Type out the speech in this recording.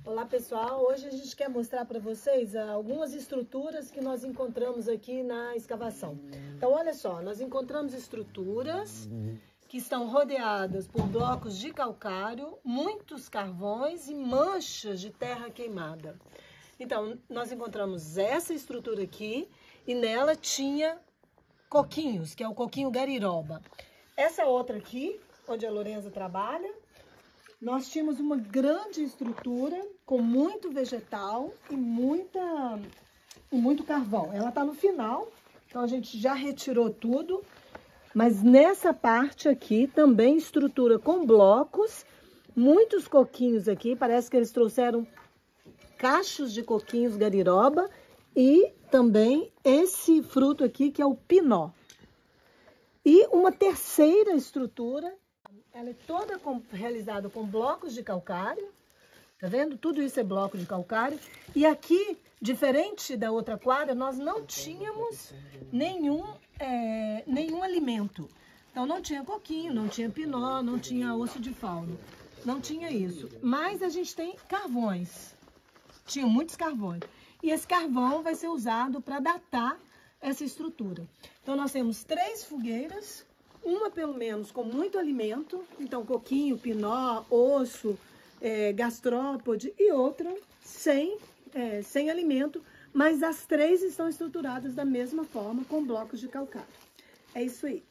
Olá pessoal, hoje a gente quer mostrar para vocês algumas estruturas que nós encontramos aqui na escavação. Então olha só, nós encontramos estruturas que estão rodeadas por blocos de calcário, muitos carvões e manchas de terra queimada. Então nós encontramos essa estrutura aqui e nela tinha coquinhos, que é o coquinho gariroba. Essa outra aqui, onde a Lorenza trabalha, nós tínhamos uma grande estrutura com muito vegetal e muito carvão. Ela está no final, então a gente já retirou tudo. Mas nessa parte aqui também estrutura com blocos, muitos coquinhos aqui. Parece que eles trouxeram cachos de coquinhos gariroba e também esse fruto aqui que é o pinó. E uma terceira estrutura. Ela é toda realizada com blocos de calcário, tá vendo? Tudo isso é bloco de calcário. E aqui, diferente da outra quadra, nós não tínhamos nenhum alimento. Então não tinha coquinho, não tinha pinó, não tinha osso de fauno. Não tinha isso. Mas a gente tem carvões. Tinha muitos carvões. E esse carvão vai ser usado para datar essa estrutura. Então nós temos 3 fogueiras. Uma, pelo menos, com muito alimento, então coquinho, pinó, osso, gastrópode, e outra sem alimento, mas as 3 estão estruturadas da mesma forma, com blocos de calcário. É isso aí.